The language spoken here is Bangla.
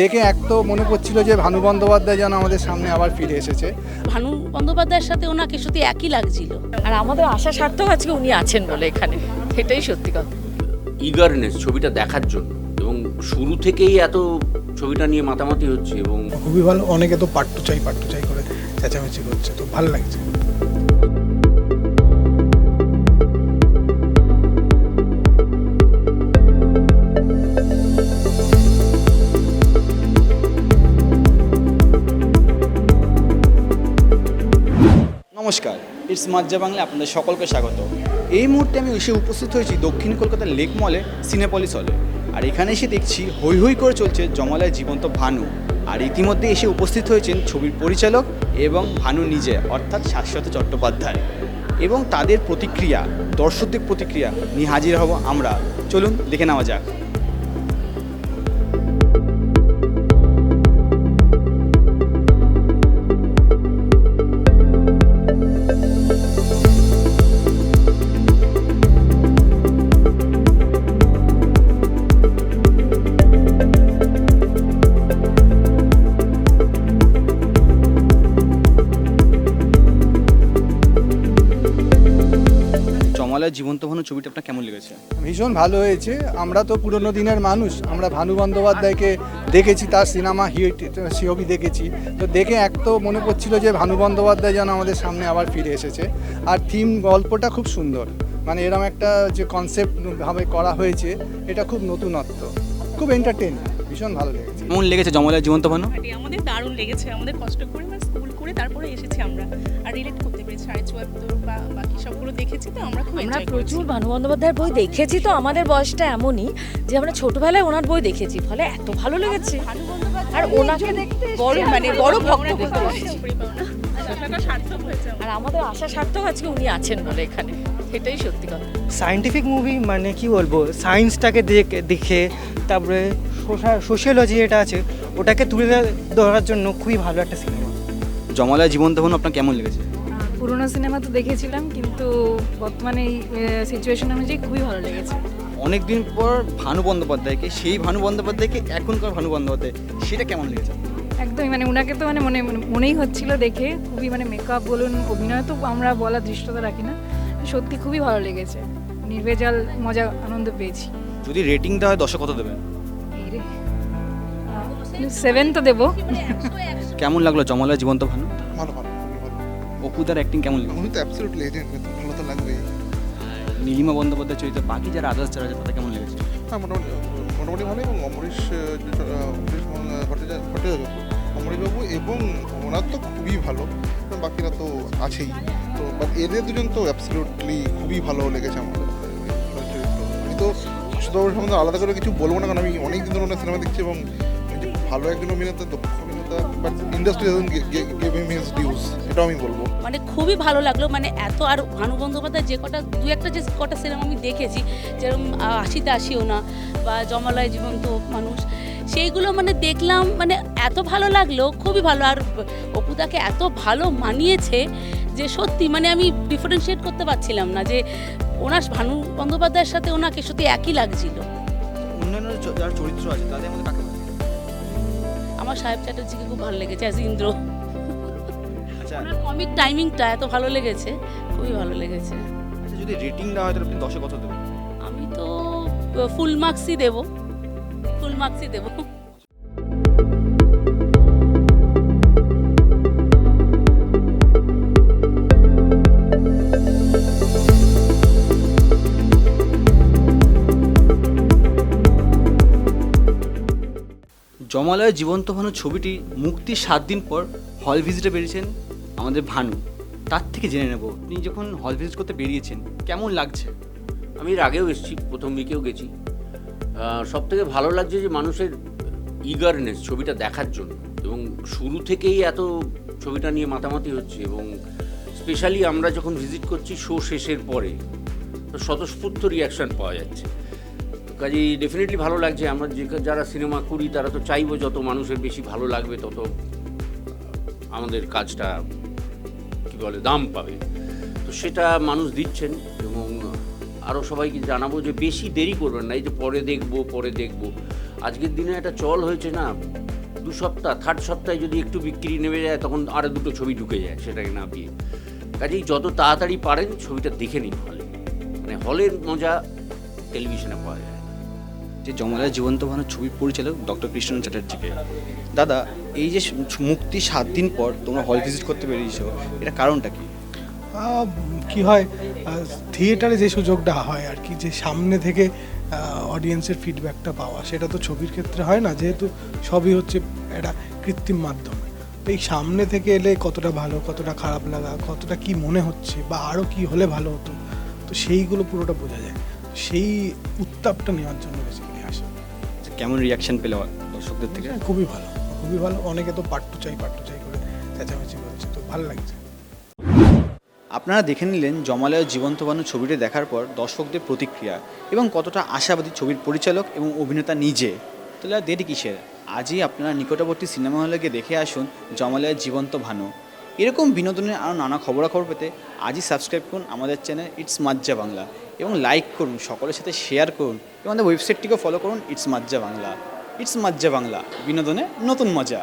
দেখে এক তো মনে পড়ছিল যে ভানু বন্দ্যোপাধ্যায় যেন আমাদের সামনে আবার ফিরে এসেছে। ভানু বন্দ্যোপাধ্যায়ের সাথে ওনাকে সত্যি একই লাগছিল। আর আমাদের আশা সার্থক আজকে উনি আছেন বলে এখানে, এটাই সত্যি কথা। ইগারনেস ছবিটা দেখার জন্য, এবং শুরু থেকেই এত ছবিটা নিয়ে মাতামাতি হচ্ছে এবং খুবই ভালো। অনেকে তো পার্ট টু চাই করে চেঁচামেচি করছে, তো ভালো লাগছে। নমস্কার, ইটস মাজ্জা বাংলা আপনাদের সকলকে স্বাগত। এই মুহূর্তে আমি এসে উপস্থিত হয়েছি দক্ষিণ কলকাতার লেক মলে সিনেপলিস হলে। আর এখানে এসে দেখছি হই হই করে চলছে জমালয় জীবন্ত ভানু। আর ইতিমধ্যে এসে উপস্থিত হয়েছেন ছবির পরিচালক এবং ভানু নিজে, অর্থাৎ শাশ্বত চট্টোপাধ্যায়, এবং তাদের প্রতিক্রিয়া, দর্শকদের প্রতিক্রিয়া নিয়ে হাজির হব আমরা। চলুন দেখে নেওয়া যাক। জমালয় জীবন্ত ভানু ছবিটা আপনার কেমন লেগেছে? ভীষণ ভালো হয়েছে। আমরা তো পুরনো দিনের মানুষ, আমরা ভানু বন্দ্যোপাধ্যায়কে দেখেছি, তার সিনেমা হিট ছবি দেখেছি। তো দেখে এক তো মনে পড়ছিল যে ভানু বন্দ্যোপাধ্যায় যেন আমাদের সামনে আবার ফিরে এসেছে। আর থিম গল্পটা খুব সুন্দর, মানে এরকম একটা যে কনসেপ্ট ভাবে করা হয়েছে, এটা খুব নতুনত্ব, খুব এন্টারটেইন, ভীষণ ভালো লেগেছে। কেমন লেগেছে জমালয় জীবন্ত ভানু? আমাদের দারুণ লেগেছে। আমাদের কষ্ট করে স্কুল করে তারপরে এসেছি আমরা, আর রিলেট করতে পেরেছি। 74 বা বাকি সবগুলো দেখেছি, তো আমরা খুব আমরা এনজয় প্রচুর ভানু বন্দ্যোপাধ্যায়ের বই দেখেছি, তো আমাদের বয়সটা এমনই যে আমরা ছোটবেলায় ওনার বই দেখেছি, ফলে এত ভালো লেগেছে। আর ওনাকে দেখতে বড় বড় ভক্ত বলতে পারছি। সার্থক হয়েছে। আর আমাদের আশা সার্থক আজকে উনি আছেন বলে এখানে, এটাই সত্যি কথা। সায়েন্টিফিক মুভি, মানে কি বলবো, সায়েন্সটাকে দেখে তারপরে সোশিয়োলজি যেটা আছে ওটাকে তুলে ধরার জন্য খুবই ভালো একটা সিনেমা। জমালয় জীবন্ত ভানু আপনার কেমন লেগেছে? পুরোনো সিনেমা তো দেখেছিলাম, কিন্তু বর্তমানে এই সিচুয়েশন অনুযায়ী খুবই ভালো লেগেছে। অনেকদিন পর ভানু বন্দ্যোপাধ্যায়কে, সেই ভানু বন্দ্যোপাধ্যায়কে এখনকার ভানু বন্দ্যোপাধ্যায়, সেটা কেমন লেগেছে? একদমই, মানে ওনাকে তো মনেই হচ্ছিল দেখে, খুবই মেকআপ বলুন, অভিনয় তো আমরা বলার দৃষ্টতা রাখি না, সত্যি খুবই ভালো লেগেছে। নির্ভেজাল মজা আনন্দ পেয়েছি। যদি রেটিং দেওয়া হয় 10-এ কত দেবেন? 7 তো দেবো। কেমন লাগলো জমালয় জীবন্ত ভানু? ভালো ভালো, খুবই ভালো। অপুদার অ্যাক্টিং কেমন লাগলো? উনি তো অ্যাবসলিউট লেজেন্ড, ভালো তো লাগবেই। নীলিমা বন্দ্যোপাধ্যায় চরিত্র, বাকি যারা আদার্স যারা আছে তাদের কেমন লেগেছে? হ্যাঁ, মোটামুটি ভালো। এবং অমরেশবাবু এবং ওনার তো খুবই ভালো, বাকিরা তো আছেই। তো এদের দুজন তো অ্যাবসলিউটলি খুবই ভালো লেগেছে আমাদের চরিত্র। আমি তো সুতরাং সম্বন্ধে আলাদা করে কিছু বলবো না, কারণ আমি অনেক দিন ধরে ওনার সিনেমা দেখছি এবং যে ভালো একজন অভিনেতা, দক্ষ অভিনেতা, but industry gave him his dues, এটাও আমি বলবো। খুবই ভালো লাগলো। এত, আর ভানু বন্দ্যোপাধ্যায় যে কটা সিনেমা আমি দেখেছি, যেরকম আশিতে আসিও না বা জমালয় জীবন্ত মানুষ, সেইগুলো দেখলাম, এত ভালো লাগলো, খুবই ভালো। আর অপুদাকে এত ভালো মানিয়েছে যে সত্যি আমি ডিফারেন্সিয়েট করতে পারছিলাম না যে ওনার ভানু বন্দ্যোপাধ্যায়ের সাথে ওনাকে সত্যি একই লাগছিল। অন্যান্য যারা চরিত্র আছে তাদের মধ্যে কাকে ভালো লাগে? আমার সাহেব চ্যাটার্জিকে খুব ভালো লেগেছে অ্যাজ ইন্দ্র। আচ্ছা ওনার কমিক টাইমিংটা এত ভালো লেগেছে, খুবই ভালো লেগেছে। আচ্ছা, যদি রেটিং দেওয়া হয় তাহলে আপনি 10-এ কত দেবেন? আমি তো ফুল মার্কসই দেবো। জমালয় জীবন্ত ভানু ছবিটি মুক্তির 7 দিন পর হল ভিজিটে বেরিয়েছেন আমাদের ভানু। তার থেকে জেনে নেব, আপনি যখন হল ভিজিট করতে বেরিয়েছেন কেমন লাগছে? আমি এর আগেও এসেছি, প্রথম উইকেও গেছি। সব থেকে ভালো লাগছে যে মানুষের ইগারনেস ছবিটা দেখার জন্য, এবং শুরু থেকেই এত ছবিটা নিয়ে মাতামাতি হচ্ছে, এবং স্পেশালি আমরা যখন ভিজিট করছি শো শেষের পরে, তো স্বতঃস্ফূর্ত রিয়াকশান পাওয়া যাচ্ছে। কাজেই ডেফিনেটলি ভালো লাগছে। আমরা যারা সিনেমা করি তারা তো চাইবো যত মানুষের বেশি ভালো লাগবে, তত আমাদের কাজটা কী বলে দাম পাবে। তো সেটা মানুষ দিচ্ছেন, এবং আরও সবাইকে জানাবো যে বেশি দেরি করবেন না, এই যে পরে দেখবো। আজকের দিনে একটা চল হয়েছে না, 2 সপ্তাহ, থার্ড সপ্তাহে যদি একটু বিক্রি নেমে যায় তখন আরও 2টো ছবি ঢুকে যায় সেটাকে না দিয়ে। কাজেই যত তাড়াতাড়ি পারেন ছবিটা দেখে নিন হলে, মানে হলের মজা টেলিভিশনে পাওয়া যায়। যে যমলায় জীবন্ত ভানু ছবির পরিচালক ডক্টর কৃষ্ণ চ্যাটার্জিকে। দাদা, এই যে মুক্তি 7 দিন পর তোমরা হল ভিজিট করতে বেরিয়েছো, এটা কারণটা কি? কি হয় থিয়েটারে যে সুযোগটা হয় আর কি, যে সামনে থেকে অডিয়েন্সের ফিডব্যাকটা পাওয়া, সেটা তো ছবির ক্ষেত্রে হয় না, যেহেতু সবই হচ্ছে একটা কৃত্রিম মাধ্যম। তো এই সামনে থেকে এলে কতটা ভালো, কতটা খারাপ লাগা, কতটা কি মনে হচ্ছে বা আরও কি হলে ভালো হতো, তো সেইগুলো পুরোটা বোঝা যায়। সেই উত্তাপটা নেওয়ার জন্য বেসিক্যালি আসে। কেমন রিয়াকশন পেলে দর্শকদের থেকে? খুবই ভালো, খুবই ভালো। অনেকে তো পার্ট টু চাই করে চেঁচামেচি করছে, তো ভালো লাগছে। আপনারা দেখে নিলেন যমলায় জীবন্ত ভানু ছবিটি দেখার পর দর্শকদের প্রতিক্রিয়া এবং কতটা আশাবাদী ছবির পরিচালক এবং অভিনেতা নিজে। তাহলে আর দেরি কিসের, আজই আপনারা নিকটবর্তী সিনেমা হলে গিয়ে দেখে আসুন যমলায় জীবন্ত ভানু। এরকম বিনোদনের আরও নানা খবরাখবর পেতে আজই সাবস্ক্রাইব করুন আমাদের চ্যানেল ইটস মাজ্জা বাংলা এবং লাইক করুন, সকলের সাথে শেয়ার করুন এবং আমাদের ওয়েবসাইটটিকে ফলো করুন ইটস মাজ্জা বাংলা। ইটস মাজ্জা বাংলা, বিনোদনে নতুন মজা।